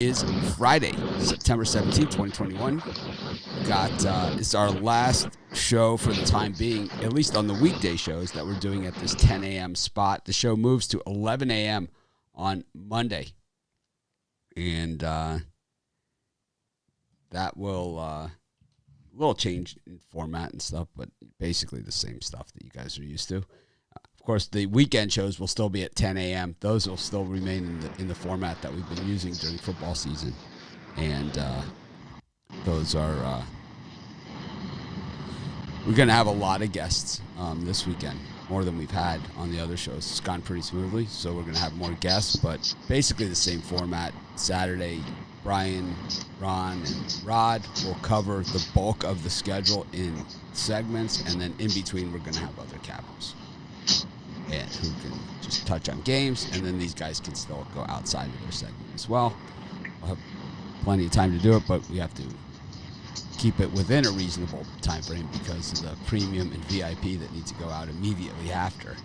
Is Friday, September 17th, 2021. It's our last show for the time being, at least on the weekday shows that we're doing at this 10 a.m. spot. The show moves to 11 a.m. on Monday. And that will a little change in format and stuff, but basically the same stuff that you guys are used to. Of course, the weekend shows will still be at 10 a.m. Those will still remain in the format that we've been using during football season. And those are we're going to have a lot of guests this weekend, more than we've had on the other shows. It's gone pretty smoothly, so we're going to have more guests, but basically the same format. Saturday, Brian, Ron, and Rod will cover the bulk of the schedule in segments, and then in between we're going to have other capos and who can just touch on games, and then these guys can still go outside of their segment as well. We'll have plenty of time to do it, but we have to keep it within a reasonable time frame because of the premium and VIP that needs to go out immediately after.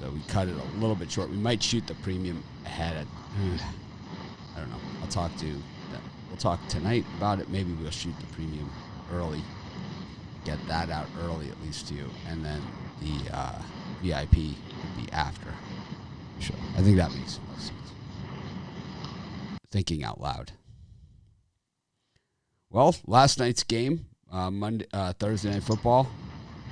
So we cut it a little bit short. We might shoot the premium ahead at, I don't know. We'll talk tonight about it. Maybe we'll shoot the premium early, get that out early at least to you, and then the VIP would be after. Sure. I think that makes most sense. Thinking out loud. Well, last night's game, Thursday Night Football,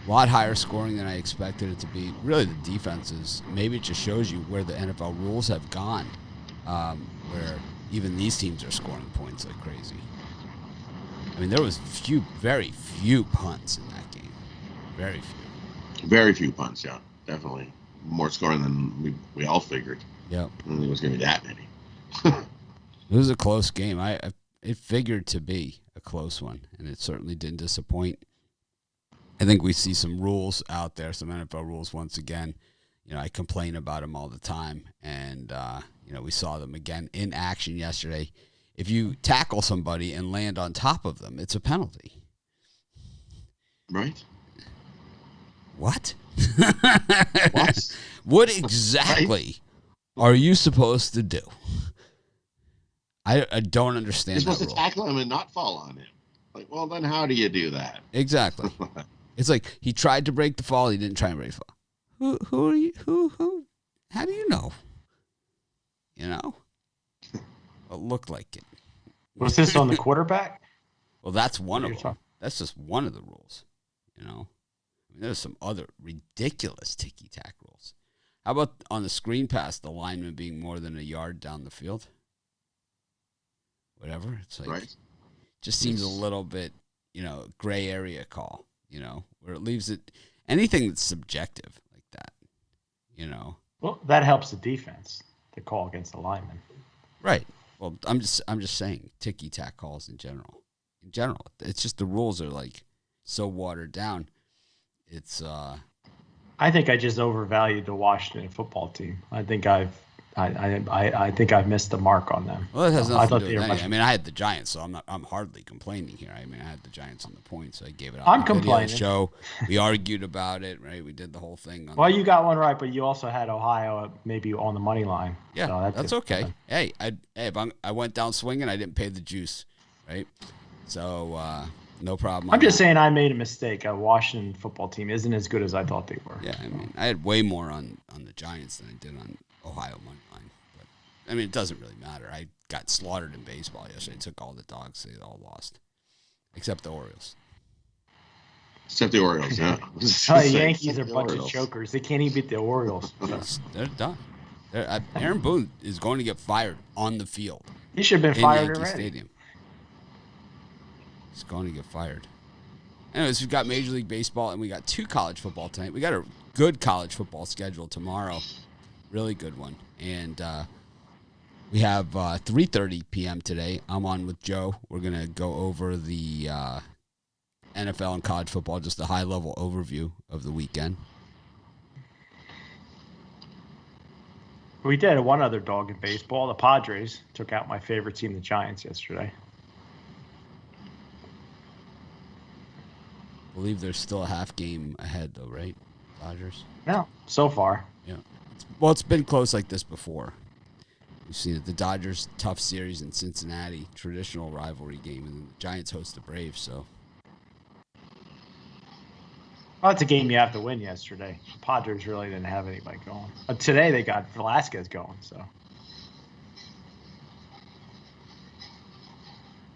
a lot higher scoring than I expected it to be. Really, the defenses, maybe it just shows you where the NFL rules have gone, where even these teams are scoring points like crazy. I mean, there was very few punts in that game. Very few. Very few punts, yeah, definitely. More scoring than we all figured. Yep. I didn't think it was going to be that many. It was a close game. It figured to be a close one, and it certainly didn't disappoint. I think we see some rules out there, some NFL rules once again. You know, I complain about them all the time, and, we saw them again in action yesterday. If you tackle somebody and land on top of them, it's a penalty. Right? What? What exactly are you supposed to do? I don't understand. You're supposed to tackle him and not fall on him. Like, well, then how do you do that? Exactly. It's like he tried to break the fall. He didn't try and break the fall. Who are you? Who? How do you know? You know? It looked like it. Was this on the quarterback? Well, that's one of them. That's just one of the rules. You know? I mean, there's some other ridiculous ticky-tack rules. How about on the screen pass, the lineman being more than a yard down the field? Whatever. It's like, right. Just seems a little bit, gray area call, where it leaves it, anything that's subjective like that, Well, that helps the defense to call against the lineman. Right. Well, I'm just saying ticky-tack calls in general. In general, it's just the rules are like so watered down. It's I think I just overvalued the Washington football team. I think I think I've missed the mark on them. Well, it has nothing to do with anything. I mean, I had the Giants, so I'm hardly complaining here. I mean, I had the Giants on the point, so I gave it out. I'm complaining. Show. We argued about it, right? We did the whole thing. Well, you got one right, but you also had Ohio maybe on the money line. Yeah, so that's okay. Hey, if I went down swinging, I didn't pay the juice, right? So no problem. I'm just saying I made a mistake. A Washington football team isn't as good as I thought they were. Yeah, I mean, I had way more on the Giants than I did on Ohio money line. But I mean, it doesn't really matter. I got slaughtered in baseball yesterday. I took all the dogs. They all lost, except the Orioles. Except the Orioles, yeah. The Yankees are a bunch of chokers. They can't even beat the Orioles. They're done. Aaron Boone is going to get fired on the field. He should have been fired Yankee already. Stadium. He's going to get fired. Anyways, we've got Major League Baseball, and we got 2 college football tonight. We got a good college football schedule tomorrow. Really good one. And we have 3:30 p.m. today. I'm on with Joe. We're going to go over the NFL and college football, just a high-level overview of the weekend. We did one other dog in baseball. The Padres took out my favorite team, the Giants, yesterday. I believe there's still a half game ahead, though, right? Dodgers? No, so far. Yeah. It's been close like this before. We've seen it. The Dodgers tough series in Cincinnati, traditional rivalry game, and the Giants host the Braves. So Well, it's a game you have to win yesterday. The Padres really didn't have anybody going. But today they got Velasquez going. So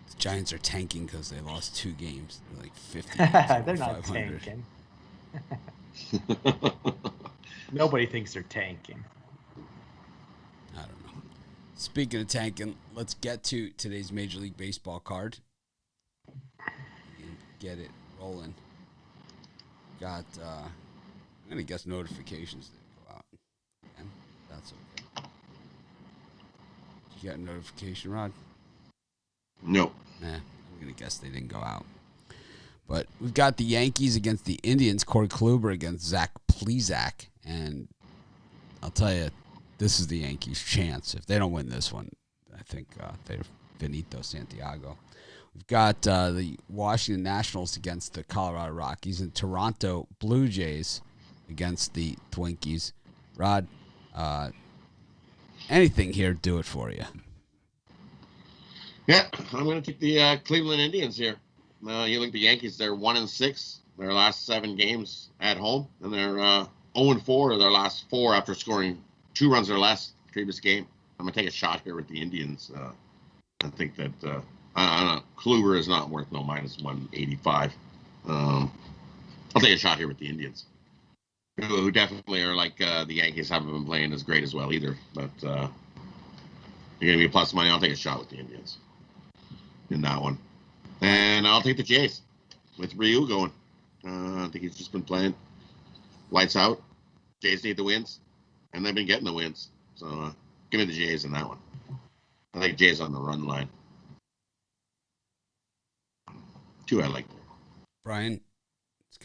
the Giants are tanking because they lost 2 games. They're like 50. they're not 500. tanking. Nobody thinks they're tanking. I don't know. Speaking of tanking, let's get to today's Major League Baseball card and get it rolling. Got, I'm going to guess notifications didn't go out. And that's okay. Did you get a notification, Rod? Nope. Nah, I'm going to guess they didn't go out. But we've got the Yankees against the Indians, Corey Kluber against Zach Plesac. And I'll tell you, this is the Yankees' chance. If they don't win this one, I think they're finito Santiago. We've got the Washington Nationals against the Colorado Rockies and Toronto Blue Jays against the Twinkies. Rod, anything here, do it for you. Yeah, I'm going to take the Cleveland Indians here. You look at the Yankees, they're 1-6 their last 7 games at home, and they're 0-4 their last 4 after scoring 2 runs or less previous game. I'm going to take a shot here with the Indians. I think that I don't know, Kluber is not worth no minus 185. I'll take a shot here with the Indians, who definitely are like the Yankees haven't been playing as great as well either. But you're going to be plus money. I'll take a shot with the Indians in that one. And I'll take the Jays with Ryu going. I think he's just been playing lights out. Jays need the wins, and they've been getting the wins. So give me the Jays in that one. I think Jays on the run line. 2 I like. Brian?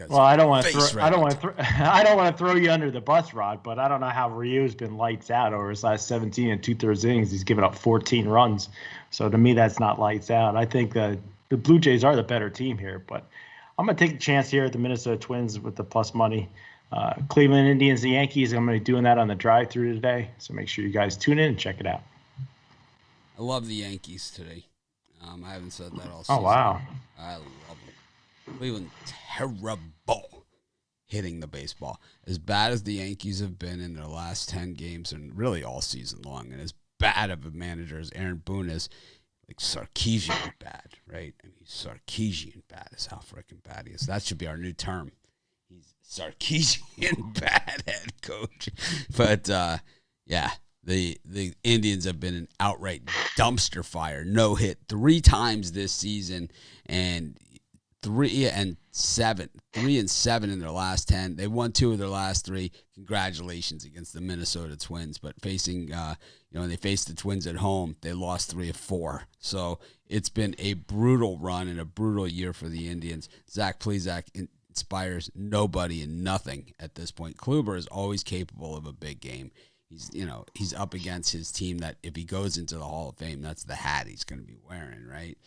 Well, I don't want to throw you under the bus, Rod, but I don't know how Ryu's been lights out over his last 17 and 2/3 innings. He's given up 14 runs. So to me, that's not lights out. I think the Blue Jays are the better team here, but I'm going to take a chance here at the Minnesota Twins with the plus money. Cleveland Indians, the Yankees, I'm going to be doing that on the drive-thru today. So make sure you guys tune in and check it out. I love the Yankees today. I haven't said that all season. Oh, wow. I love them. Cleveland, terrible hitting the baseball. As bad as the Yankees have been in their last 10 games and really all season long, and as bad of a manager as Aaron Boone is, like Sarkisian bad, right? I mean, Sarkisian bad is how freaking bad he is. That should be our new term. He's Sarkisian bad head coach. But, yeah, the Indians have been an outright dumpster fire. No hit 3 times this season, and 3 and 7 in their last 10. They won 2 of their last 3. Congratulations against the Minnesota Twins. But facing, when they faced the Twins at home, they lost 3 of 4. So it's been a brutal run and a brutal year for the Indians. Zach Plesac inspires nobody and nothing at this point. Kluber is always capable of a big game. He's up against his team that if he goes into the Hall of Fame, that's the hat he's going to be wearing, right?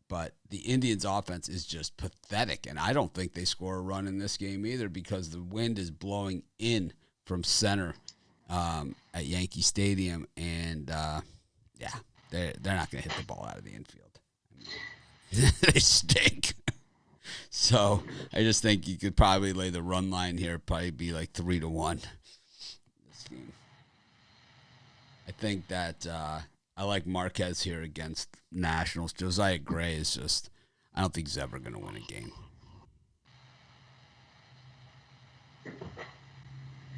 But the Indians' offense is just pathetic, and I don't think they score a run in this game either because the wind is blowing in from center at Yankee Stadium, and they're not going to hit the ball out of the infield. They stink. So I just think you could probably lay the run line here, probably be like 3-1 this game. I think that I like Marquez here against Nationals. Josiah Gray is just, I don't think he's ever going to win a game.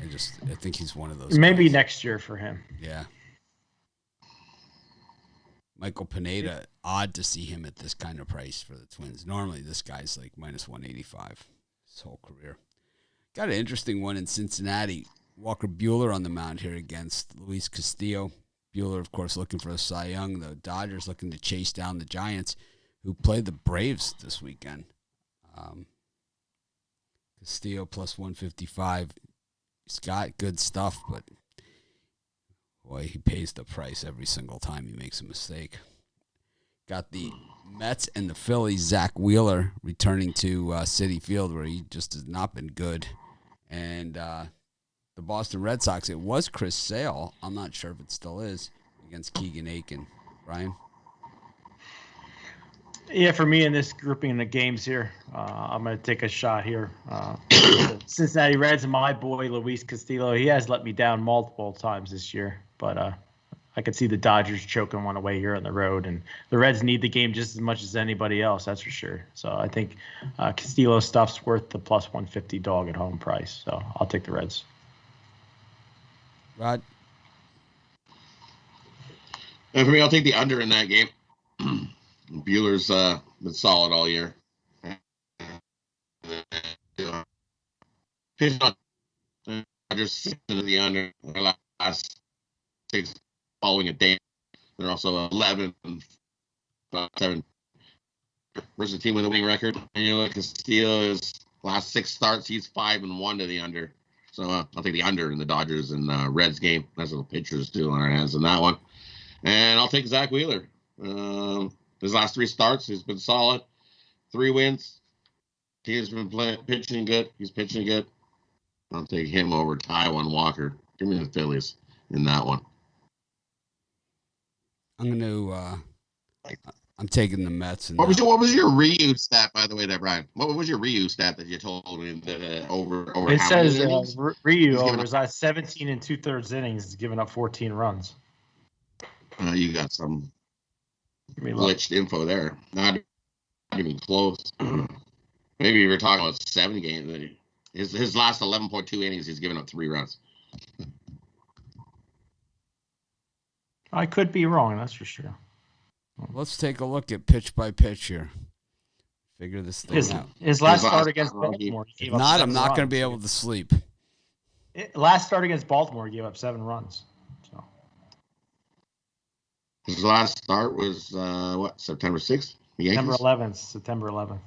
I think he's one of those Maybe guys. next year for him. Yeah. Michael Pineda, odd to see him at this kind of price for the Twins. Normally this guy's like minus 185 his whole career. Got an interesting one in Cincinnati. Walker Buehler on the mound here against Luis Castillo. Buehler, of course, looking for a Cy Young. The Dodgers looking to chase down the Giants, who played the Braves this weekend. Castillo plus 155. He's got good stuff, but boy, he pays the price every single time he makes a mistake. Got the Mets and the Phillies. Zach Wheeler returning to Citi Field, where he just has not been good. And the Boston Red Sox, it was Chris Sale. I'm not sure if it still is against Keegan Aiken. Brian? Yeah, for me in this grouping of games here, I'm going to take a shot here. Cincinnati Reds, my boy Luis Castillo, he has let me down multiple times this year, but I could see the Dodgers choking one away here on the road, and the Reds need the game just as much as anybody else, that's for sure. So I think Castillo stuff's worth the plus 150 dog at home price, so I'll take the Reds. Rod? And for me, I'll take the under in that game. Bueller's been solid all year. Pitched on just 6 into the under their last 6 following a day. They're also 11 and 7 versus a team with a winning record. And you look at Castillo's last 6 starts, he's 5-1 to the under. So I'll take the under in the Dodgers and Reds game. That's what the pitchers do on our hands in that one. And I'll take Zach Wheeler. His last 3 starts, he's been solid. 3 wins. He's been pitching good. He's pitching good. I'll take him over Taijuan Walker. Give me the Phillies in that one. I'm taking the Mets. What was your reuse stat, by the way, there, Brian? What was your reuse stat that you told me that over? It says Ryu over his last 17 and 2/3 innings is giving up 14 runs. You got some glitched info there. Not even close. Maybe you were talking about 7 games. His last 11.2 innings, he's given up 3 runs. I could be wrong, that's for sure. Let's take a look at pitch by pitch here. Figure this thing out. His last start against Baltimore, he gave up 7 runs. I'm not going to be able to sleep. Last start against Baltimore, he gave up 7 runs. So. His last start was, September 6th? September 11th.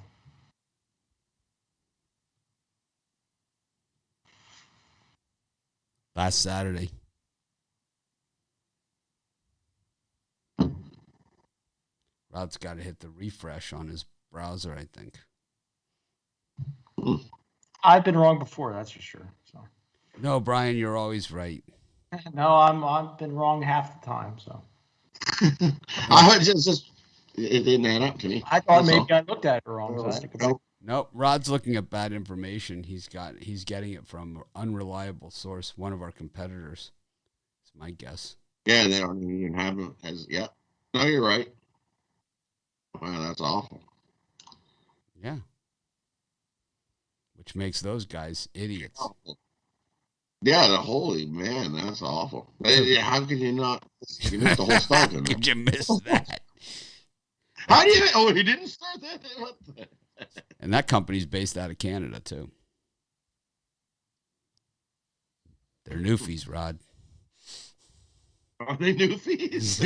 Last Saturday. Rod's got to hit the refresh on his browser, I think. I've been wrong before, that's for sure. So. No, Brian, you're always right. No, I've been wrong half the time. So. I was just it didn't add up to me. I thought maybe I looked at it wrong. Nope, Rod's looking at bad information. He's getting it from an unreliable source, one of our competitors. It's my guess. Yeah, they don't even have it as yet. No, you're right. Wow, that's awful. Yeah. Which makes those guys idiots. Yeah, holy man, that's awful. How could you not? You missed the whole start. How could you miss that? How do you? Oh, he didn't start that. What the? And that company's based out of Canada too. They're Newfies, Rod. Are they Newfies?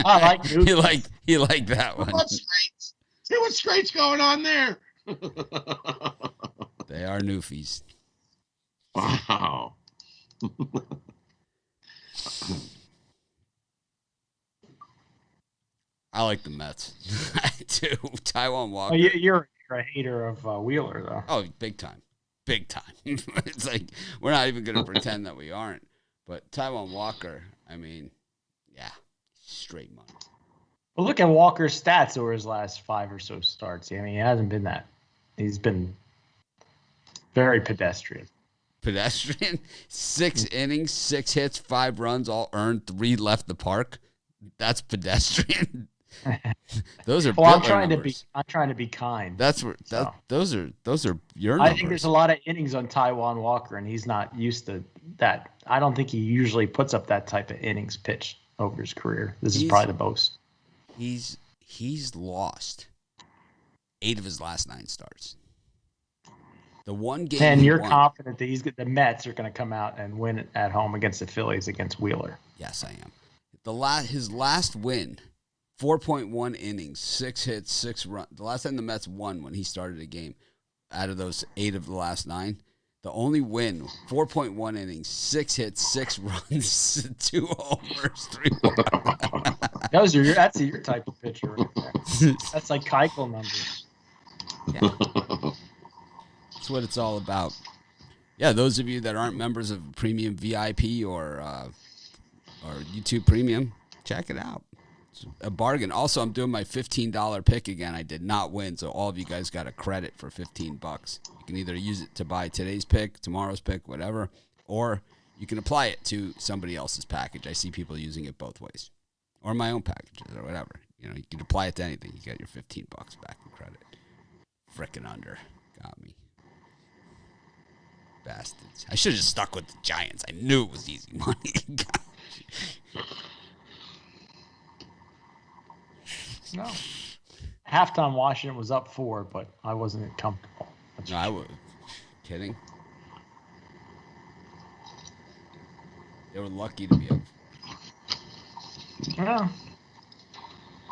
I like Newfies. You like that one. See what's great's going on there. They are Newfies. Wow. I like the Mets. I do. Taijuan Walker. Oh, you're a hater of Wheeler, though. Oh, big time. Big time. It's like we're not even going to pretend that we aren't. But Taijuan Walker, I mean, yeah, straight money. Well, look at Walker's stats over his last 5 or so starts. I mean, he hasn't been that. He's been very pedestrian. Pedestrian? 6 innings, 6 hits, 5 runs, all earned, 3 left the park. That's pedestrian. Those are. Well, I'm trying to be kind. Those are your numbers. I think there's a lot of innings on Taijuan Walker, and he's not used to that. I don't think he usually puts up that type of innings pitched over his career. This is probably the most. He's lost 8 of his last 9 starts. The one game. And you're confident that the Mets are going to come out and win at home against the Phillies against Wheeler. Yes, I am. His last win, 4.1 innings, 6 hits, 6 runs. The last time the Mets won when he started a game, out of those 8 of the last 9, the only win, 4.1 innings, 6 hits, 6 runs, 2 homers, 3 walks. That's your type of pitcher right there. That's like Keuchel numbers. Yeah. That's what it's all about. Yeah, those of you that aren't members of Premium VIP or or YouTube Premium, check it out. It's a bargain. Also, I'm doing my $15 pick again. I did not win, so all of you guys got a credit for $15. You can either use it to buy today's pick, tomorrow's pick, whatever, or you can apply it to somebody else's package. I see people using it both ways, or my own packages or whatever. You can apply it to anything. You get your $15 back in credit. Frickin' under. Got me. Bastards. I should have just stuck with the Giants. I knew it was easy money. No. Halftime Washington was up 4, but I wasn't comfortable. No, I was kidding. They were lucky to be up. Yeah.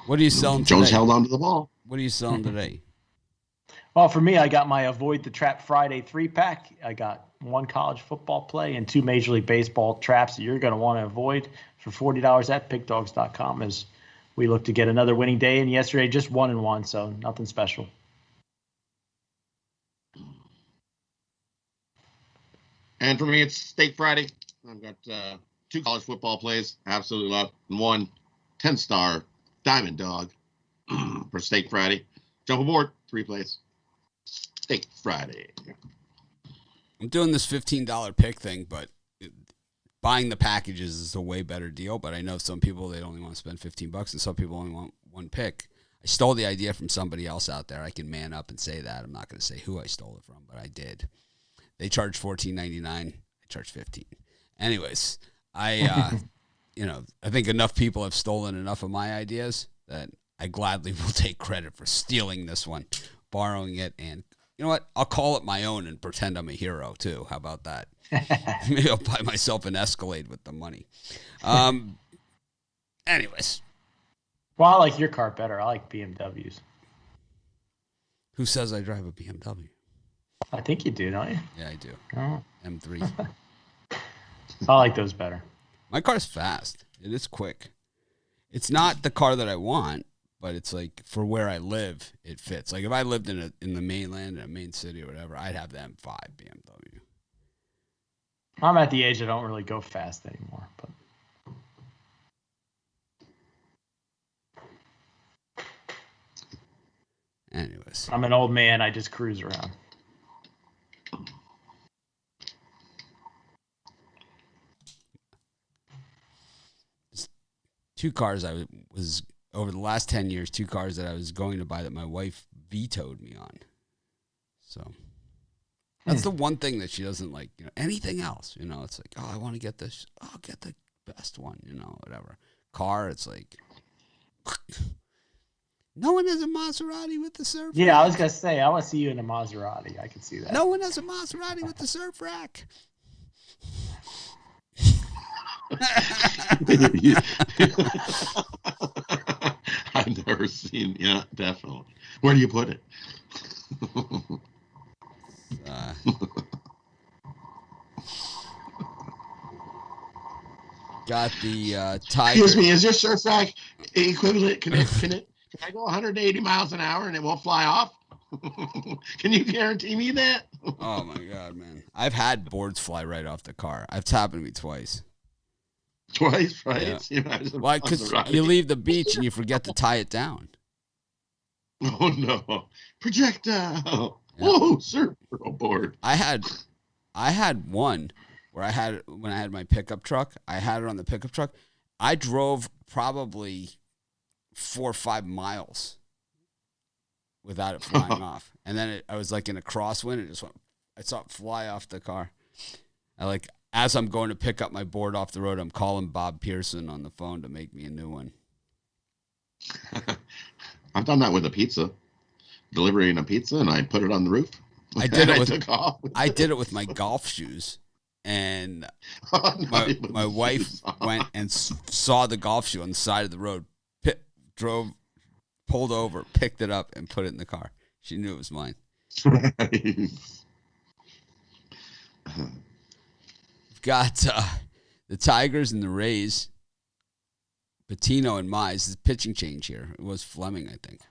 What are you selling today? Jones held on to the ball. What are you selling today? Well, for me, I got my Avoid the Trap Friday 3-pack. I got 1 college football play and 2 Major League Baseball traps that you're going to want to avoid for $40 at pickdogs.com as we look to get another winning day. And yesterday, just 1-1, so nothing special. And for me, it's Steak Friday. I've got 2 college football plays. Absolutely love. And 1 10-star Diamond Dog for Steak Friday. Jump aboard. 3 plays. Steak Friday. I'm doing this $15 pick thing, but buying the packages is a way better deal. But I know some people, they only want to spend $15, and some people only want 1 pick. I stole the idea from somebody else out there. I can man up and say that. I'm not going to say who I stole it from, but I did. They charge $14.99. I charge $15. Anyways, I think enough people have stolen enough of my ideas that I gladly will take credit for stealing this one, borrowing it, and you know what? I'll call it my own and pretend I'm a hero too. How about that? Maybe I'll buy myself an Escalade with the money. Anyways. Well, I like your car better. I like BMWs. Who says I drive a BMW? I think you do, don't you? Yeah, I do. Oh. M3. I like those better. My car's fast. It is quick. It's not the car that I want, but it's like for where I live, it fits. Like if I lived in the mainland, in a main city or whatever, I'd have the M5 BMW. I'm at the age I don't really go fast anymore. But anyways, I'm an old man. I just cruise around. Two cars I was over the last 10 years, 2 cars that I was going to buy that my wife vetoed me on. So that's the one thing that she doesn't like. Anything else, it's like, oh, I want to get this. Oh, I'll get the best one, whatever. Car, it's like, no one has a Maserati with the surf rack. Yeah, I was going to say, I want to see you in a Maserati. I can see that. No one has a Maserati with the surf rack. I've never seen. Yeah, definitely. Where do you put it? Got the Tiger. Excuse me, is your surf rack equivalent? Can I go 180 miles an hour and it won't fly off? Can you guarantee me that? Oh my God, man! I've had boards fly right off the car. It's happened to me twice. Twice, right? Yeah. Why? Because you leave the beach and you forget to tie it down. Oh no! Projectile! Yeah. Oh, surfboard! I had one where when I had my pickup truck. I had it on the pickup truck. I drove probably 4 or 5 miles without it flying off, and then I was like in a crosswind. It just went. I saw it fly off the car. As I'm going to pick up my board off the road, I'm calling Bob Pearson on the phone to make me a new one. I've done that with a pizza, delivering a pizza, and I put it on the roof. I did it with my golf shoes, and my wife went and saw the golf shoe on the side of the road, pulled over, picked it up, and put it in the car. She knew it was mine. Got the Tigers and the Rays. Patino and Mize. This is pitching change here. It was Fleming, I think.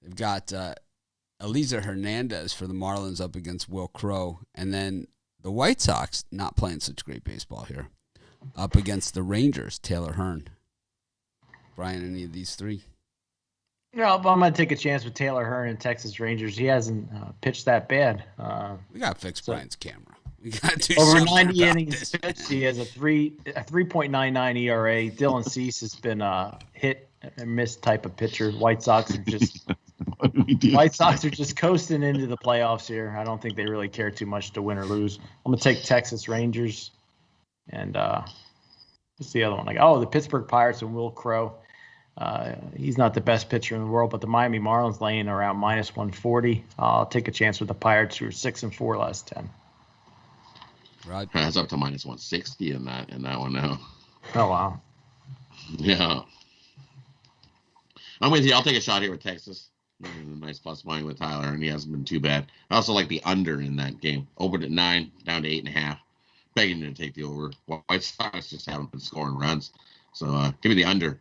They've got Eliezer Hernandez for the Marlins up against Will Crow. And then the White Sox, not playing such great baseball here. Up against the Rangers, Taylor Hearn. Brian, any of these three? No, but I'm going to take a chance with Taylor Hearn and Texas Rangers. He hasn't pitched that bad. We got to fix Brian's camera. We got to do over something 90 about innings this, pitched. He has a 3.99 ERA. Dylan Cease has been a hit and miss type of pitcher. White Sox are just coasting into the playoffs here. I don't think they really care too much to win or lose. I'm going to take Texas Rangers. And what's the other one? The Pittsburgh Pirates and Will Crow. He's not the best pitcher in the world, but the Miami Marlins laying around minus 140. I'll take a chance with the Pirates, who are 6-4 last 10. Right. That's up to minus 160 in that one now. Oh wow. Yeah. I'm with you. I'll take a shot here with Texas. Nice plus money with Tyler, and he hasn't been too bad. I also like the under in that game. Opened at 9, down to 8.5. Begging to take the over. White Sox just haven't been scoring runs. So give me the under.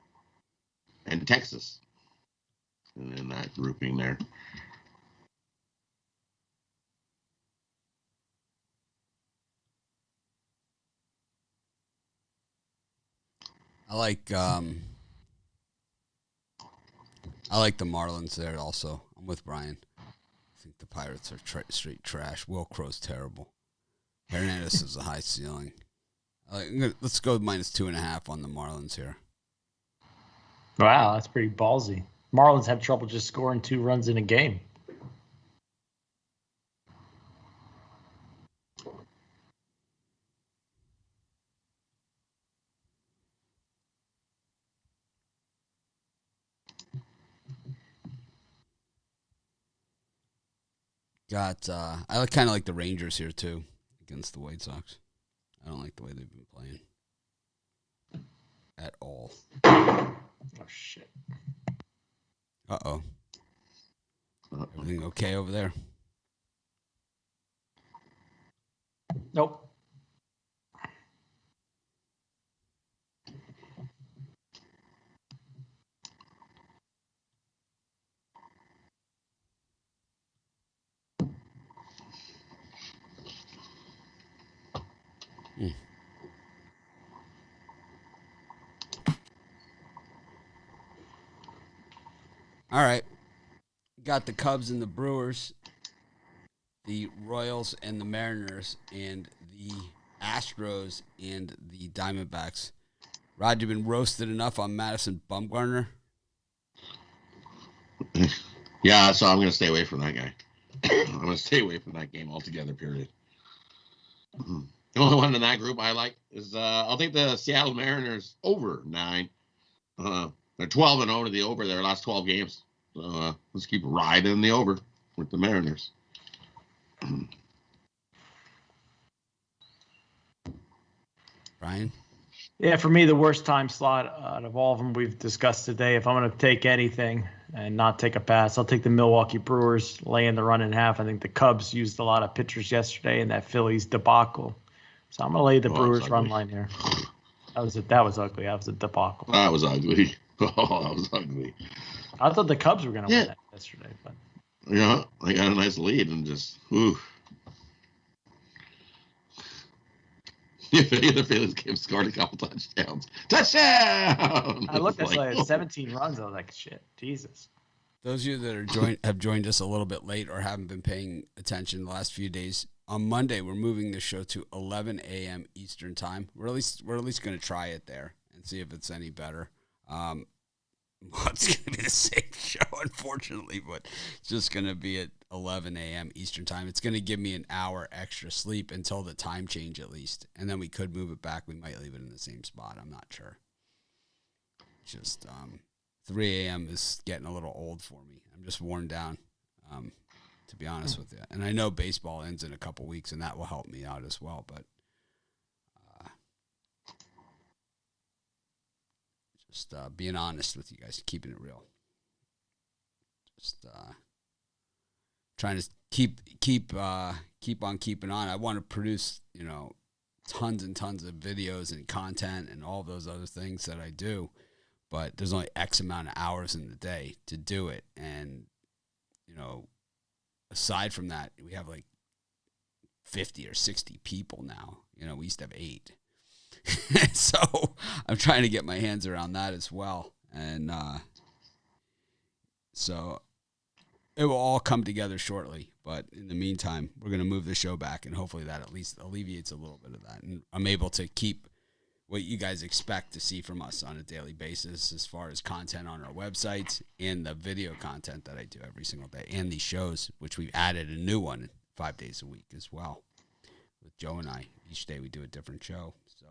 And Texas. And in that grouping there. I like the Marlins there also. I'm with Brian. I think the Pirates are straight trash. Will Crow's terrible. Hernandez has a high ceiling. Let's go minus 2.5 on the Marlins here. Wow, that's pretty ballsy. Marlins have trouble just scoring 2 runs in a game. I kind of like the Rangers here too against the White Sox. I don't like the way they've been playing at all. Oh shit. Uh-oh. Everything okay over there? Nope. All right. Got the Cubs and the Brewers, the Royals and the Mariners, and the Astros and the Diamondbacks. Rod, you been roasted enough on Madison Bumgarner? Yeah, so I'm going to stay away from that guy. I'm going to stay away from that game altogether, period. The only one in that group I like is I'll take the Seattle Mariners over 9. They're 12-0 to the over their last 12 games. So let's keep riding the over with the Mariners. Brian? Yeah, for me, the worst time slot out of all of them we've discussed today, if I'm going to take anything and not take a pass, I'll take the Milwaukee Brewers laying the run in half. I think the Cubs used a lot of pitchers yesterday in that Phillies debacle. So I'm going to lay the Brewers run line here. That was ugly. That was a debacle. That was ugly. Oh, that was ugly. I thought the Cubs were going to win that yesterday. But yeah, they got a nice lead and just, The Phillies game scored a couple touchdowns. Touchdown! I looked at like 17 runs. I was like, shit, Jesus. Those of you that have joined us a little bit late or haven't been paying attention the last few days, on Monday we're moving the show to 11 a.m. Eastern time. We're at least going to try it there and see if it's any better. It's going to be the same show, unfortunately, but it's just going to be at 11 a.m. Eastern time. It's going to give me an hour extra sleep until the time change at least, and then we could move it back. We might leave it in the same spot. I'm not sure. Just 3 a.m. is getting a little old for me. I'm just worn down, to be honest with you. And I know baseball ends in a couple weeks, and that will help me out as well, but just being honest with you guys, keeping it real. Just trying to keep on keeping on. I want to produce, tons and tons of videos and content and all those other things that I do, but there's only X amount of hours in the day to do it. And, aside from that, we have like 50 or 60 people now. We used to have 8. So I'm trying to get my hands around that as well. And so it will all come together shortly. But in the meantime, we're going to move the show back, and hopefully that at least alleviates a little bit of that. And I'm able to keep what you guys expect to see from us on a daily basis as far as content on our websites and the video content that I do every single day, and these shows, which we've added a new one 5 days a week as well with Joe and I. Each day we do a different show. So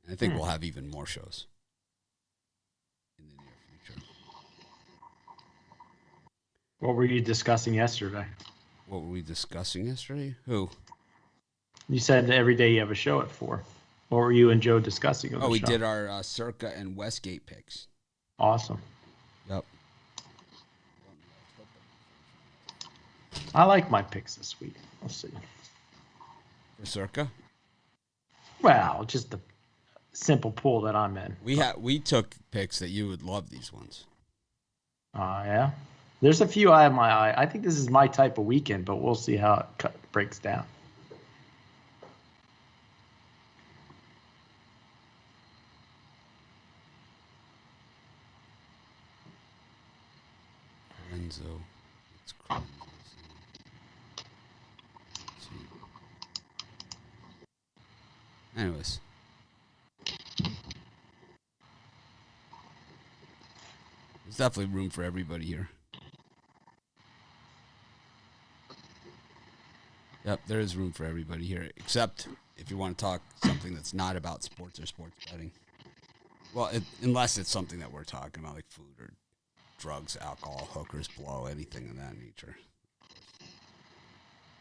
and I think we'll have even more shows in the near future. What were you discussing yesterday? What were we discussing yesterday? Who? You said every day you have a show at 4. What were you and Joe discussing? We did our Circa and Westgate picks. Awesome. Yep. I like my picks this week. We'll see. For Circa? Well, just the simple pool that I'm in. We took picks that you would love these ones. Yeah. There's a few I have my eye. I think this is my type of weekend, but we'll see how it breaks down. Lorenzo. It's crazy. Anyways. There's definitely room for everybody here. Yep, there is room for everybody here, except if you want to talk something that's not about sports or sports betting. Well, unless it's something that we're talking about, like food or drugs, alcohol, hookers, blow, anything of that nature.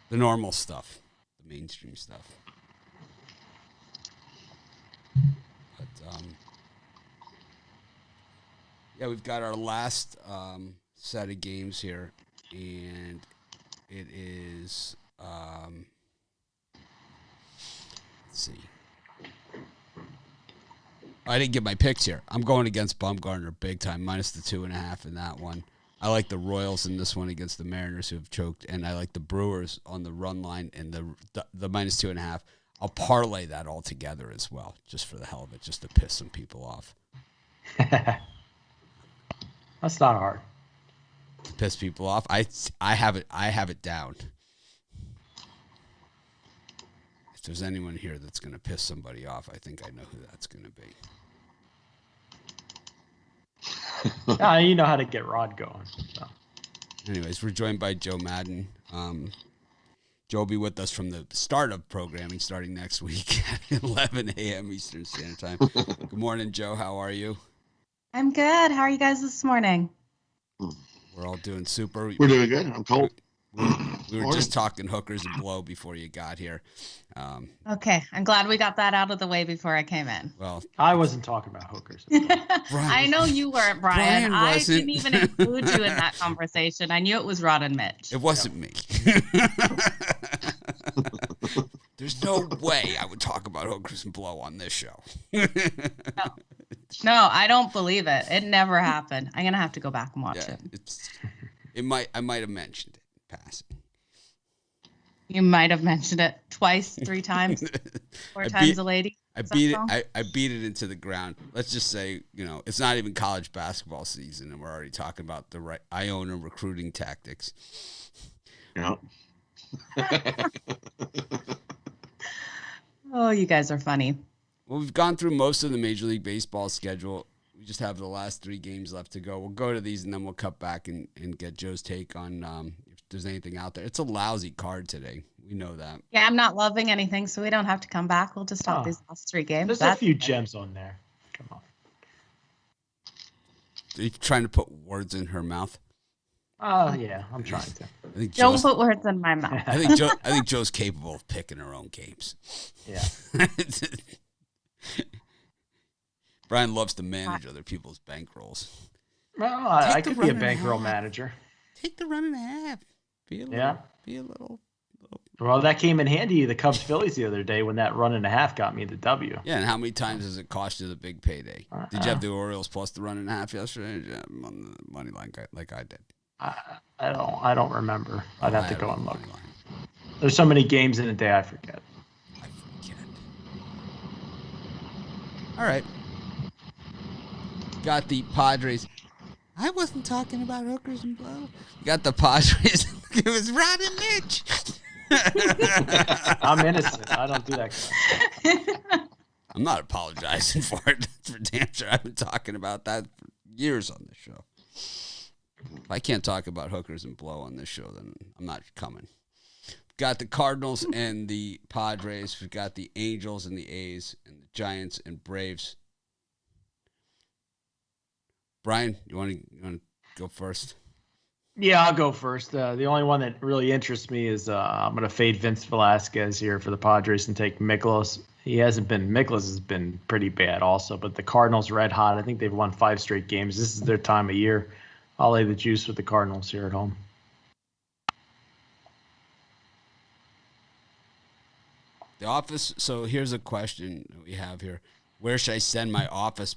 The normal stuff, the mainstream stuff. But, yeah, we've got our last set of games here, and it is, let's see. I didn't get my picks here. I'm going against Bumgarner big time, minus the 2.5 in that one. I like the Royals in this one against the Mariners who have choked, and I like the Brewers on the run line and the minus 2.5. I'll parlay that all together as well, just for the hell of it, just to piss some people off. That's not hard. To piss people off, I have it down. If there's anyone here that's going to piss somebody off, I think I know who that's going to be. You know how to get Rod going. So. Anyways, we're joined by Joe Madden. Joe will be with us from the start of programming starting next week at 11 a.m. Eastern Standard Time. Good morning, Joe. How are you? I'm good. How are you guys this morning? We're all doing super. We're doing good. I'm cold. We were just talking hookers and blow before you got here. Okay. I'm glad we got that out of the way before I came in. Well, I wasn't talking about hookers. I know you weren't, Brian. I wasn't. didn't even include you in that conversation. I knew it was Rod and Mitch. It wasn't me. There's no way I would talk about hookers and blow on this show. No, I don't believe it. It never happened. I'm going to have to go back and watch it. I might have mentioned it in passing. You might have mentioned it twice, 3 times, 4 times a lady. I beat it into the ground. Let's just say, it's not even college basketball season, and we're already talking about the Iona recruiting tactics. Yeah. Oh, you guys are funny. Well, we've gone through most of the Major League Baseball schedule. We just have the last 3 games left to go. We'll go to these, and then we'll cut back and get Joe's take on if there's anything out there. It's a lousy card today. We know that. Yeah, I'm not loving anything, so we don't have to come back. We'll just talk these last 3 games. There's a few gems on there. Come on. Are you trying to put words in her mouth? Oh, yeah, I'm trying to. Don't put words in my mouth. I think Joe's capable of picking her own games. Yeah. Brian loves to manage other people's bankrolls. Well, I could be a bankroll manager. Take the 1.5. Be a little. Well, that came in handy, the Cubs-Phillies the other day when that 1.5 got me the W. Yeah, and how many times does it cost you the big payday? Did you have the Orioles plus the 1.5 yesterday? Or did you have them on the money line like I did? I don't remember. I'd have to go and look. There's so many games in a day, I forget. All right. Got the Padres. I wasn't talking about hookers and blow. Got the Padres. It was Rod and Mitch. I'm innocent. I don't do that. I'm not apologizing for it. That's for damn sure. I've been talking about that for years on this show. If I can't talk about hookers and blow on this show, then I'm not coming. Got the Cardinals and the Padres. We've got the Angels and the A's and the Giants and Braves. Brian, you want to go first? Yeah, I'll go first. The only one that really interests me is I'm going to fade Vince Velasquez here for the Padres and take Mikolas. Mikolas has been pretty bad also, but the Cardinals red hot. I think they've won 5 straight games. This is their time of year. I'll lay the juice with the Cardinals here at home. The office. So here's a question that we have here. Where should I send my office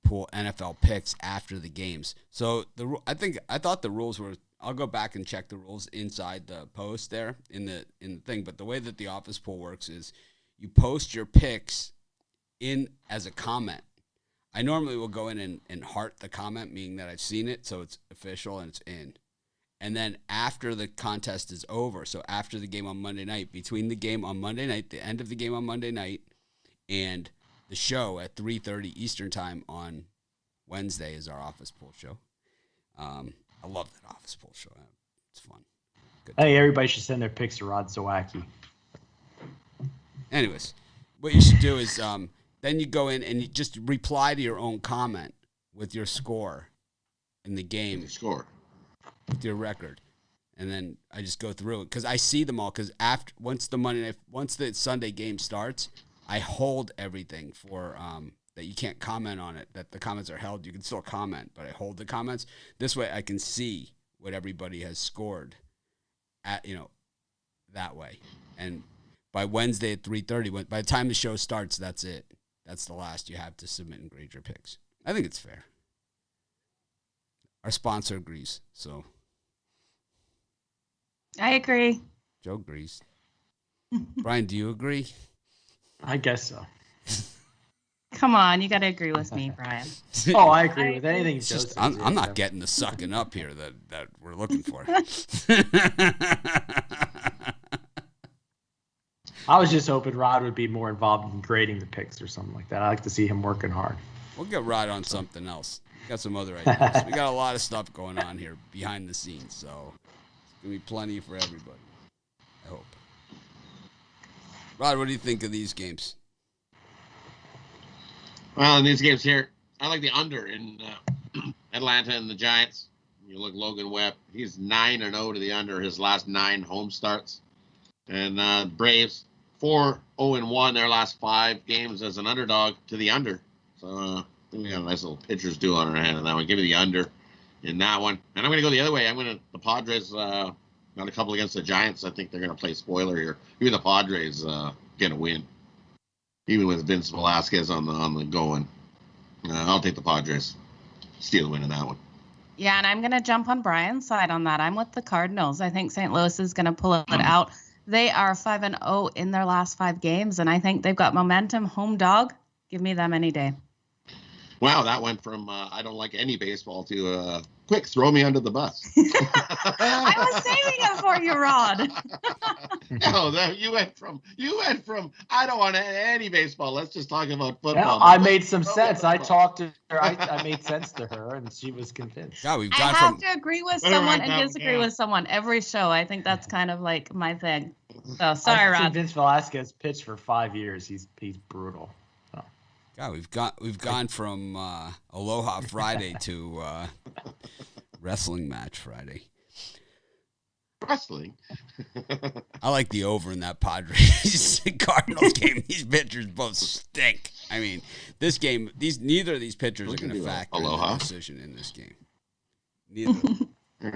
pool NFL picks after the games? So I thought the rules were. I'll go back and check the rules inside the post there in the thing. But the way that the office pool works is you post your picks in as a comment. I normally will go in and heart the comment, meaning that I've seen it, so it's official and it's in. And then after the contest is over, so after the game on Monday night, between the game on Monday night, the end of the game on Monday night, and the show at 3:30 Eastern time on Wednesday is our office pool show. I love that office pool show. It's fun. Good Hey, everybody should send their picks to Rod Zawacki. Anyways, what you should do is then you go in and you just reply to your own comment with your score in the game. Your score. With your record. And then I just go through it because I see them all. Because once the Sunday game starts, I hold everything for that you can't comment on it. That the comments are held. You can still comment, but I hold the comments. This way, I can see what everybody has scored. That way. And by Wednesday at 3:30, by the time the show starts, that's it. That's the last you have to submit and grade your picks. I think it's fair. Our sponsor agrees, so. I agree. Joe agrees. Brian, do you agree? I guess so. Come on, you got to agree with me, Brian. Oh, I agree with anything. It's just, I'm not getting the sucking up here that we're looking for. I was just hoping Rod would be more involved in grading the picks or something like that. I like to see him working hard. We'll get Rod on something else. We got some other ideas. We got a lot of stuff going on here behind the scenes, so it's going to be plenty for everybody. I hope. Rod, what do you think of these games? Well, in these games here, I like the under in Atlanta and the Giants. You look Logan Webb. He's 9-0 to the under his last 9 home starts. And Braves, 4-0-1 their last 5 games as an underdog to the under. So I think we got a nice little pitcher's duel on our hand on that one. Give me the under in that one. And I'm going to go the other way. The Padres got a couple against the Giants. I think they're going to play spoiler here. Even the Padres get a win. Even with Vince Velasquez on the going. I'll take the Padres. Steal the win in that one. Yeah, and I'm going to jump on Brian's side on that. I'm with the Cardinals. I think St. Louis is going to pull it out. They are 5-0 in their last 5 games, and I think they've got momentum. Home dog, give me them any day. Wow, that went from I don't like any baseball to quick, throw me under the bus. I was saving it for you, Rod. No, you went from I don't want any baseball. Let's just talk about football. Yeah, I made some sense. I talked to her. I made sense to her, and she was convinced. Yeah, we've I gone have from to agree with someone and disagree with someone every show. I think that's kind of like my thing. So sorry, I've seen Rod. Vince Velasquez pitch for 5 years. He's brutal. So. Yeah, we've gone from Aloha Friday to Wrestling Match Friday. Wrestling. I like the over in that Padres Cardinals game. These pitchers both stink. I mean, this game, neither of these pitchers are going to factor in the decision in this game. Neither.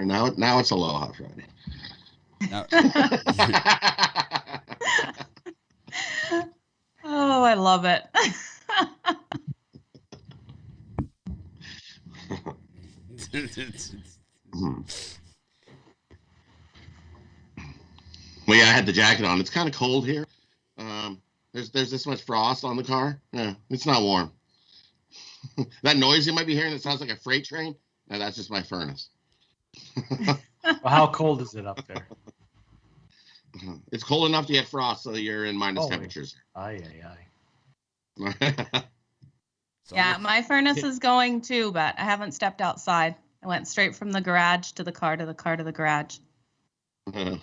Now it's Aloha Friday. Now, Oh, I love it. Well, yeah, I had the jacket on. It's kind of cold here. There's this much frost on the car. Yeah, it's not warm. That noise you might be hearing that sounds like a freight train, that's just my furnace. Well, how cold is it up there? It's cold enough to get frost, so you're in minus temperatures. Aye. Yeah, my furnace is going too, but I haven't stepped outside. I went straight from the garage to the car to the car to the garage. I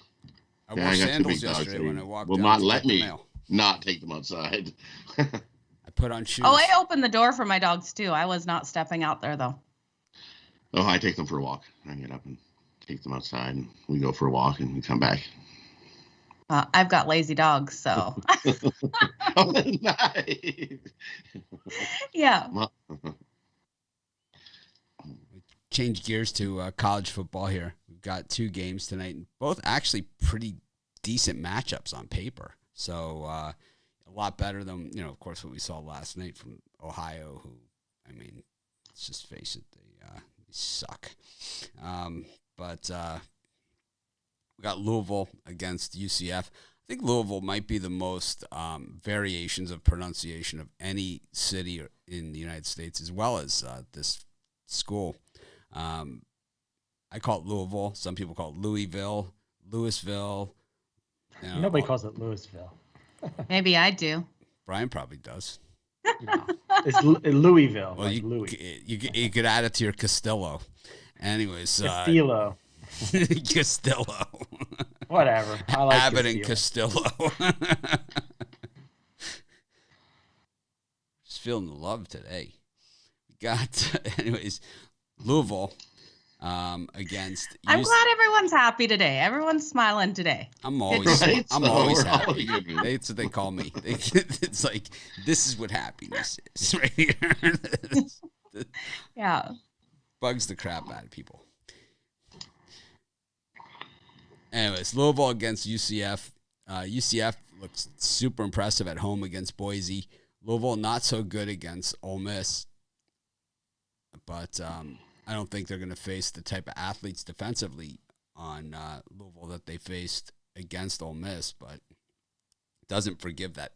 wore sandals yesterday when I walked. Will not let me not take them outside. I put on shoes. Oh, I opened the door for my dogs too. I was not stepping out there though. Oh, I take them for a walk. I get up and take them outside, and we go for a walk, and we come back. I've got lazy dogs, so. Oh, nice. Yeah. Change gears to college football here. We've got 2 games tonight, and both actually pretty decent matchups on paper. So a lot better than, of course, what we saw last night from Ohio, who, I mean, let's just face it, they suck. But we got Louisville against UCF. I think Louisville might be the most variations of pronunciation of any city in the United States, as well as this school. I call it Louisville. Some people call it Louisville, Louisville. Nobody calls it Louisville. Maybe I do. Brian probably does. No, it's Louisville. Well, like you could add it to your Castillo. Anyways. Castillo. Castillo. Whatever. I like Abbott and Castillo. Just feeling the love today. We got, anyways, Louisville against. I'm glad everyone's happy today. Everyone's smiling today. I'm always happy. That's what they call me. It's like, this is what happiness is right here. Yeah. Bugs the crap out of people. Anyways, Louisville against UCF. UCF looks super impressive at home against Boise. Louisville not so good against Ole Miss. But I don't think they're going to face the type of athletes defensively on Louisville that they faced against Ole Miss. But doesn't forgive that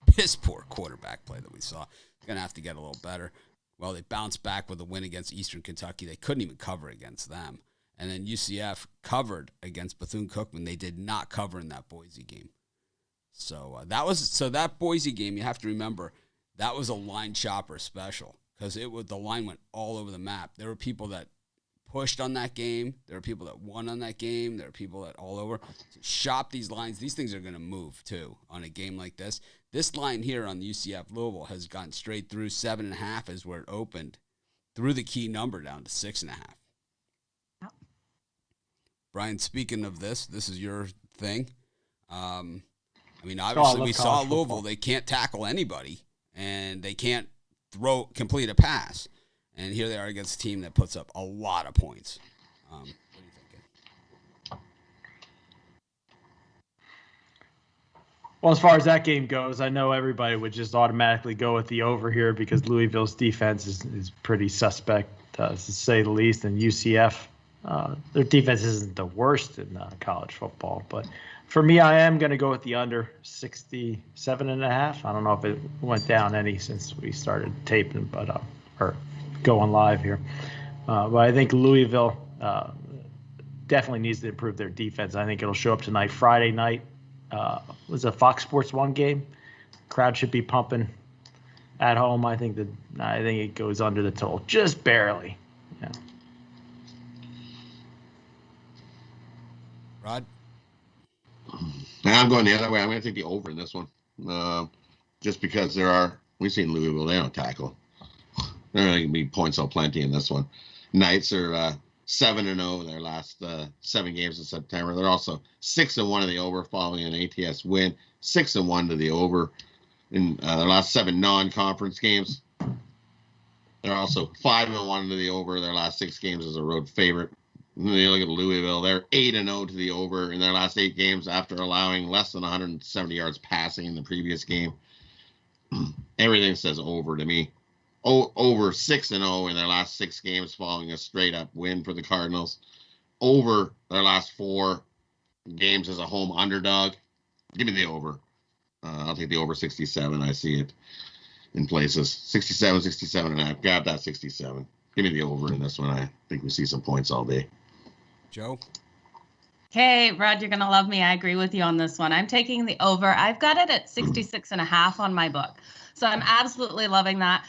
piss poor quarterback play that we saw. Going to have to get a little better. Well, they bounced back with a win against Eastern Kentucky. They couldn't even cover against them. And then UCF covered against Bethune-Cookman. They did not cover in that Boise game. So that Boise game, you have to remember, that was a line chopper special because the line went all over the map. There were people that pushed on that game. There were people that won on that game. There were people that all over. So shop these lines. These things are going to move too on a game like this. This line here on the UCF Louisville has gone straight through. 7.5 is where it opened. Threw the key number down to 6.5. Brian, speaking of this is your thing. I mean, obviously we saw Louisville. Football. They can't tackle anybody, and they can't complete a pass. And here they are against a team that puts up a lot of points. What are you thinking? Well, as far as that game goes, I know everybody would just automatically go with the over here because Louisville's defense is pretty suspect, to say the least, and UCF. Their defense isn't the worst in college football, but for me, I am going to go with the under 67.5. I don't know if it went down any since we started taping, but or going live here. But I think Louisville definitely needs to improve their defense. I think it'll show up tonight. Friday night was a Fox Sports 1 game. Crowd should be pumping at home. I think it goes under the total, just barely. Yeah. Rod? I'm going the other way. I'm going to take the over in this one. Just because we've seen Louisville, they don't tackle. There are going to be points all plenty in this one. Knights are 7-0 in their last 7 games in September. They're also 6-1 to the over following an ATS win. 6-1 to the over in their last 7 non-conference games. They're also 5-1 to the over their last 6 games as a road favorite. You look at Louisville, they're 8-0 to the over in their last 8 games after allowing less than 170 yards passing in the previous game. Everything says over to me. Over 6-0 in their last 6 games following a straight-up win for the Cardinals. Over their last 4 games as a home underdog. Give me the over. I'll take the over 67. I see it. in places. 67, 67 and a half. Grab that 67. Give me the over in this one. I think we see some points all day. Joe? Okay, Rod, you're going to love me. I agree with you on this one. I'm taking the over. I've got it at 66.5 on my book. So I'm absolutely loving that.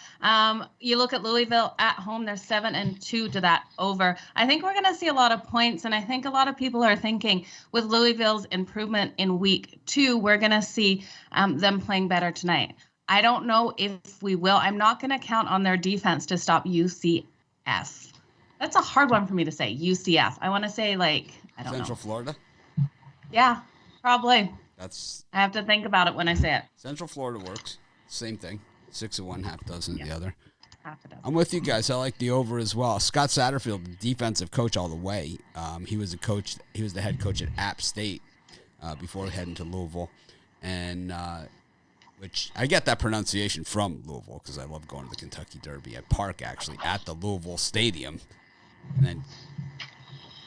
You look at Louisville at home, they're 7-2 to that over. I think we're going to see a lot of points, and I think a lot of people are thinking with Louisville's improvement in week 2, we're going to see them playing better tonight. I don't know if we will. I'm not going to count on their defense to stop UCF. That's a hard one for me to say, UCF. I want to say, like, I don't know. Central Florida? Yeah, probably. I have to think about it when I say it. Central Florida works. Same thing. 6 of one, half dozen of the other. Half a dozen. I'm with you guys. I like the over as well. Scott Satterfield, defensive coach all the way. He was the head coach at App State before heading to Louisville, and which I get that pronunciation from Louisville because I love going to the Kentucky Derby at Park, actually, at the Louisville Stadium, and then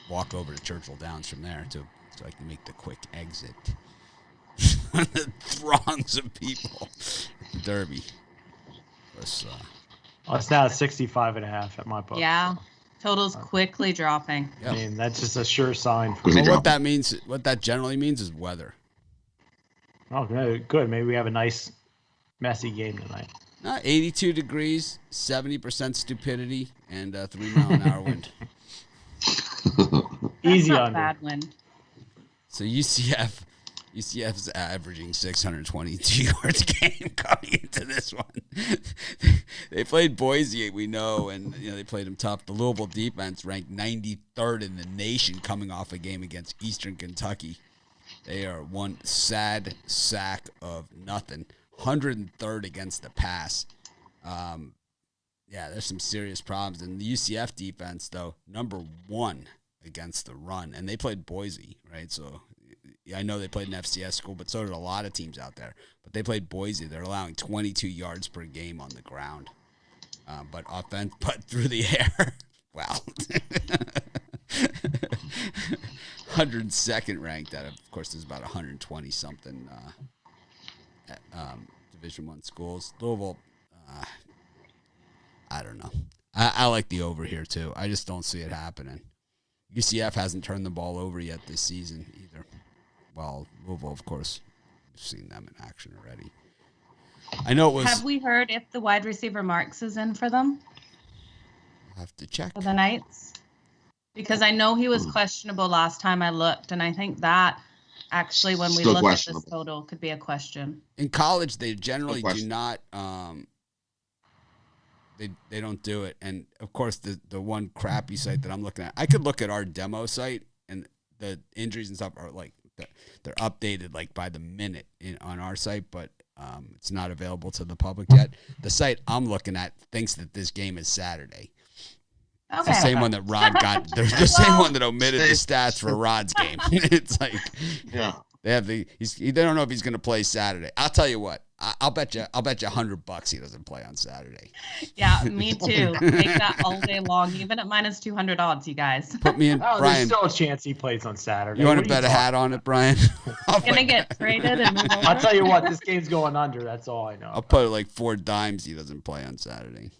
walk over to Churchill Downs from there to so I can make the quick exit. The throngs of people at the Derby. It's now 65.5 at my book. Yeah, total's quickly dropping. Yep. I mean, that's just a sure sign. Well, what that generally means is weather. Oh, good. Maybe we have a nice, messy game tonight. 82 degrees, 70% stupidity, and 3-mile-an-hour wind. Easy not under. Bad wind. So UCF's averaging 622 yards a game coming into this one. They played Boise, we know, and they played them tough. The Louisville defense ranked 93rd in the nation coming off a game against Eastern Kentucky. They are one sad sack of nothing. 103rd against the pass. There's some serious problems. And the UCF defense, though, number 1 against the run. And they played Boise, right? So I know they played an FCS school, but so did a lot of teams out there. But they played Boise. They're allowing 22 yards per game on the ground. But through the air, wow. 102nd ranked out of course, there's about 120-something Division I schools. Louisville, I don't know. I like the over here, too. I just don't see it happening. UCF hasn't turned the ball over yet this season either. Well, Louisville, of course, we've seen them in action already. I know it was. Have we heard if the wide receiver Marks is in for them? I have to check. For the Knights? Because I know he was questionable last time I looked, and I think that actually, when we look at this total, could be a question. In college, they generally do not. They don't do it, and of course, the one crappy site that I'm looking at, I could look at our demo site, and the injuries and stuff are like they're updated like by the minute on our site, but it's not available to the public yet. The site I'm looking at thinks that this game is Saturday. Okay. It's the same one that Rod got. They're the same one that ometed the stats for Rod's game. It's like, yeah, they have they don't know if he's going to play Saturday. I'll tell you what. I'll bet you $100 he doesn't play on Saturday. Yeah, me too. Make that all day long, even at minus 200 odds, you guys. Put me in, Brian. There's still a chance he plays on Saturday. You want to bet a hat on it, Brian? Gonna get traded and move over. I'll tell you what, this game's going under. That's all I know. I'll put like 4 dimes he doesn't play on Saturday.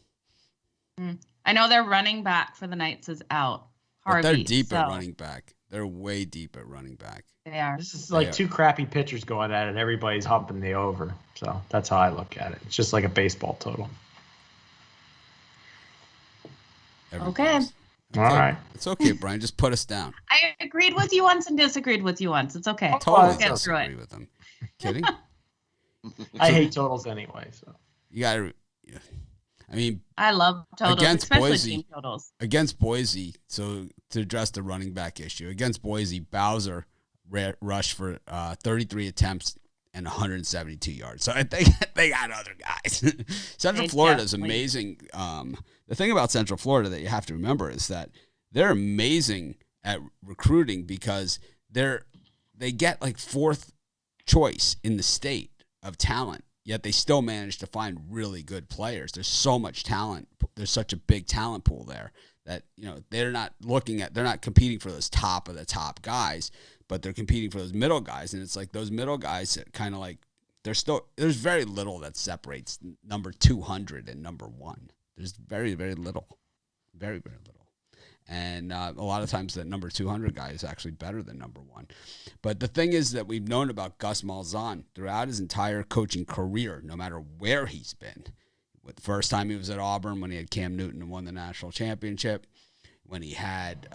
I know their running back for the Knights is out. Harvey, but they're deep at running back. They're way deep at running back. They are. This is like 2 crappy pitchers going at it. Everybody's humping the over. So that's how I look at it. It's just like a baseball total. Okay. All right. It's okay, Brian. Just put us down. I agreed with you once and disagreed with you once. It's okay. Totally get through disagree it. with them. Kidding? I hate totals anyway. So you got to. I mean, I love totals, especially team totals. Against Boise, so to address the running back issue, against Boise, Bowser rushed for 33 attempts and 172 yards. So I think they got other guys. Central Florida is amazing. The thing about Central Florida that you have to remember is that they're amazing at recruiting because they get like 4th choice in the state of talent. Yet they still manage to find really good players. There's so much talent. There's such a big talent pool there that they're not competing for those top of the top guys, but they're competing for those middle guys. And it's like those middle guys that kind of like there's very little that separates number 200 and number 1. There's very, very little. Very, very little. And a lot of times that number 200 guy is actually better than number 1. But the thing is that we've known about Gus Malzahn throughout his entire coaching career, no matter where he's been. The first time he was at Auburn when he had Cam Newton and won the national championship, when he had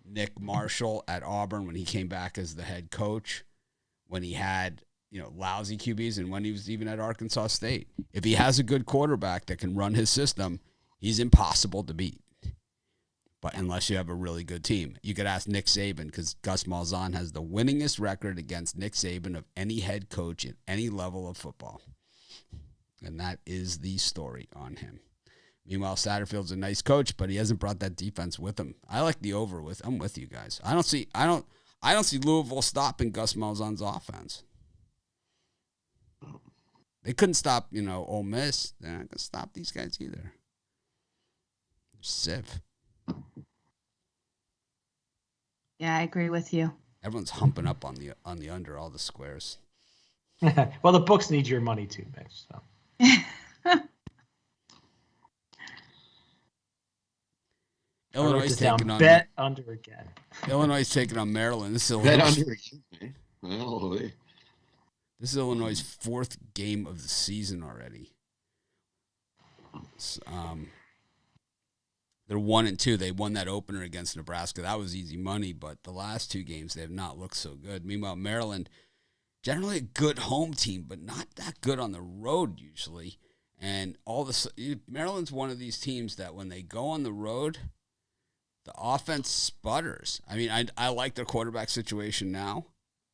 Nick Marshall at Auburn when he came back as the head coach, when he had lousy QBs, and when he was even at Arkansas State. If he has a good quarterback that can run his system, he's impossible to beat. But unless you have a really good team. You could ask Nick Saban, because Gus Malzahn has the winningest record against Nick Saban of any head coach at any level of football. And that is the story on him. Meanwhile, Satterfield's a nice coach, but he hasn't brought that defense with him. I like the over with. I'm with you guys. I don't see Louisville stopping Gus Malzahn's offense. They couldn't stop, Ole Miss. They're not gonna stop these guys either. Civ. Yeah, I agree with you. Everyone's humping up on the under all the squares. Well, the books need your money too, Mitch. So. Illinois is taking on bet under again. Illinois is taking on Maryland. This is Bet under again. Oh, this is Illinois' 4th game of the season already. They're 1-2. They won that opener against Nebraska. That was easy money, but the last 2 games they have not looked so good. Meanwhile, Maryland, generally a good home team, but not that good on the road usually. And Maryland's one of these teams that when they go on the road, the offense sputters. I mean, I like their quarterback situation now.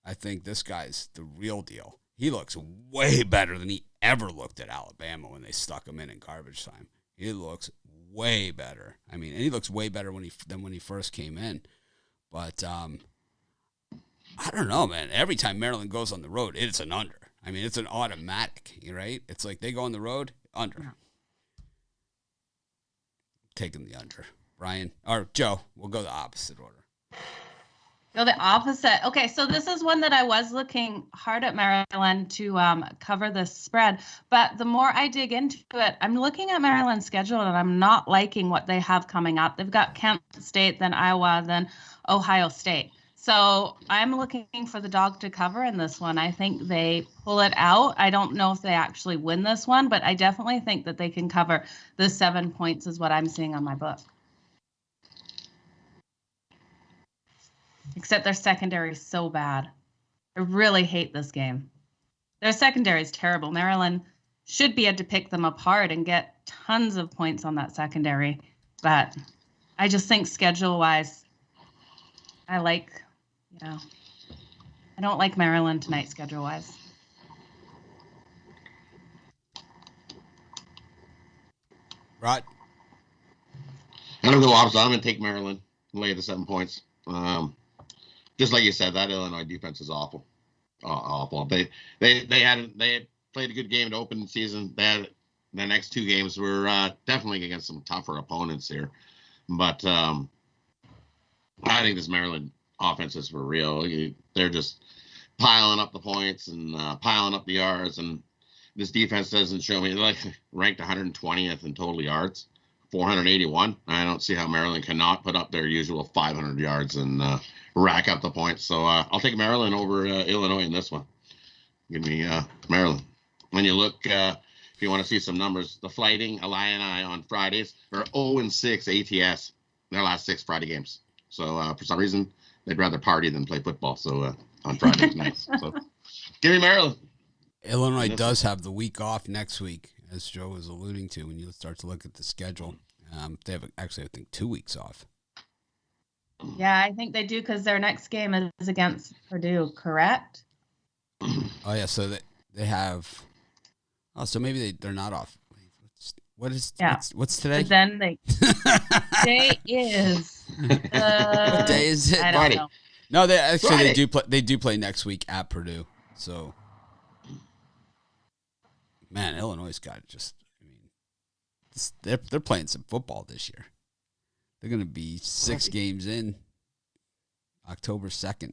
I think this guy's the real deal. He looks way better than he ever looked at Alabama when they stuck him in garbage time. He looks way better. I mean, and he looks way better than when he first came in. But I don't know, man. Every time Maryland goes on the road, it's an under. I mean, it's an automatic, right? It's like they go on the road, under. Taking the under. Brian, or Joe, we'll go the opposite order. Go the opposite. Okay, so this is one that I was looking hard at Maryland to cover the spread. But the more I dig into it, I'm looking at Maryland's schedule, and I'm not liking what they have coming up. They've got Kent State, then Iowa, then Ohio State. So I'm looking for the dog to cover in this one. I think they pull it out. I don't know if they actually win this one, but I definitely think that they can cover the 7 points is what I'm seeing on my book. Except their secondary is so bad. I really hate this game. Their secondary is terrible. Maryland should be able to pick them apart and get tons of points on that secondary. But I just think schedule-wise, I don't like Maryland tonight schedule-wise. Right. I'm going to go opposite. I'm going to take Maryland and lay the 7 points. Just like you said, that Illinois defense is awful. Awful. They had played a good game to open the season. They had the next 2 games were definitely against some tougher opponents here. But I think this Maryland offense is for real. They're just piling up the points and piling up the yards. And this defense doesn't show me, like, ranked 120th in total yards, 481. I don't see how Maryland cannot put up their usual 500 yards and rack up the points. So I'll take Maryland over Illinois in this one. Give me Maryland. When you look, if you want to see some numbers, the Fighting Illini on Fridays are 0-6 ATS in their last 6 Friday games. So for some reason, they'd rather party than play football. So on Friday nights. So give me Maryland. Illinois does have the week off next week, as Joe was alluding to, when you start to look at the schedule. They have actually, I think, 2 weeks off. Yeah, I think they do because their next game is against Purdue, correct? Oh, yeah, so they have – oh, so maybe they're not off. What's today? But then day is – what day is it? I don't know. No, they do play next week at Purdue. So, man, Illinois got just – I mean, they're playing some football this year. They're going to be 6 games in October 2nd.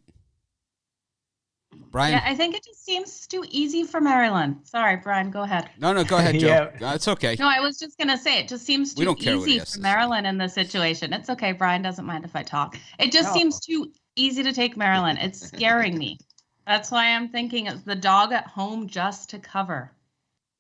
Brian? Yeah, I think it just seems too easy for Maryland. Sorry, Brian, go ahead. No, go ahead, Joe. Yeah. That's okay. No, I was just going to say it just seems too easy for Maryland in this situation. It's okay. Brian doesn't mind if I talk. It just seems too easy to take Maryland. It's scaring me. That's why I'm thinking it's the dog at home just to cover.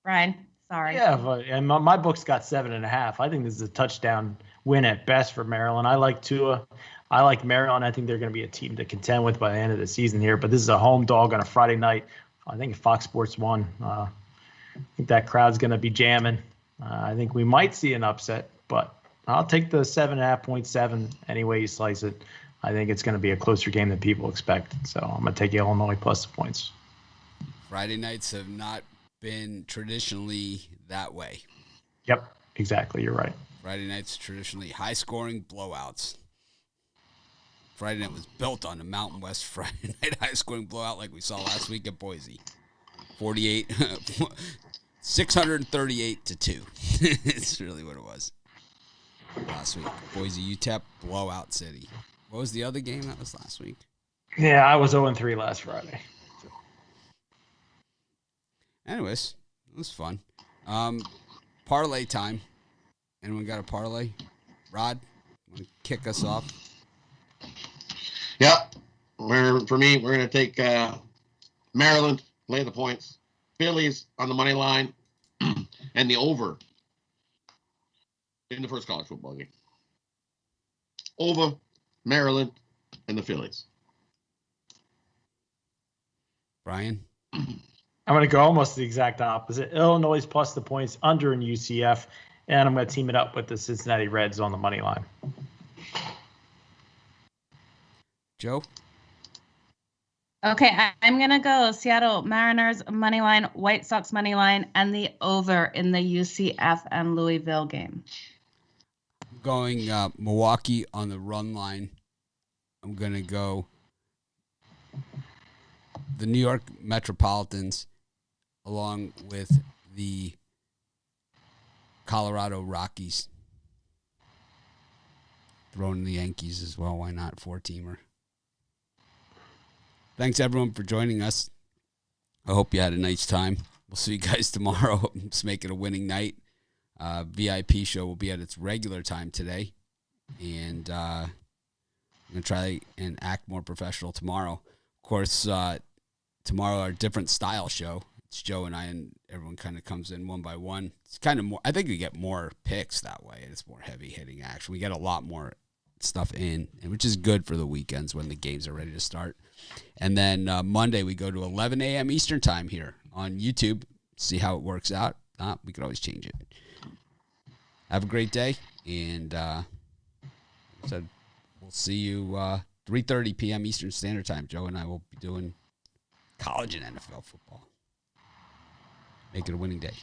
Brian, sorry. Yeah, and my book's got 7.5. I think this is a touchdown win at best for Maryland. I like Tua. I like Maryland. I think they're going to be a team to contend with by the end of the season here. But this is a home dog on a Friday night. I think Fox Sports 1. I think that crowd's going to be jamming. I think we might see an upset, but I'll take the 7.5.7 any way you slice it. I think it's going to be a closer game than people expect. So I'm going to take Illinois plus the points. Friday nights have not been traditionally that way. Yep, exactly. You're right. Friday nights traditionally high-scoring blowouts. Friday night was built on the Mountain West Friday night high-scoring blowout like we saw last week at Boise. 638-2. It's really what it was last week. Boise UTEP blowout city. What was the other game that was last week? Yeah, I was 0-3 last Friday. Anyways, it was fun. Parlay time. Anyone got a parlay? Rod, want to kick us off? Yep. We're going to take Maryland, lay the points. Phillies on the money line, and the over in the first college football game. Over, Maryland, and the Phillies. Brian? I'm going to go almost the exact opposite. Illinois plus the points under in UCF, and I'm going to team it up with the Cincinnati Reds on the money line. Joe? Okay, I'm going to go Seattle Mariners money line, White Sox money line, and the over in the UCF and Louisville game. I'm going Milwaukee on the run line. I'm going to go the New York Metropolitans along with the Colorado Rockies. Throwing the Yankees as well. Why not? 4-teamer. Thanks, everyone, for joining us. I hope you had a nice time. We'll see you guys tomorrow. Let's make it a winning night. VIP show will be at its regular time today. And I'm going to try and act more professional tomorrow. Of course, tomorrow our different style show. It's Joe and I, and everyone kind of comes in one by one. It's kind of more, I think we get more picks that way. It's more heavy-hitting action. We get a lot more stuff in, and which is good for the weekends when the games are ready to start. And then Monday we go to 11 a.m. Eastern time here on YouTube. See how it works out. We could always change it. Have a great day, and we'll see you 3:30 p.m. Eastern Standard Time. Joe and I will be doing college and NFL football. Make it a winning day.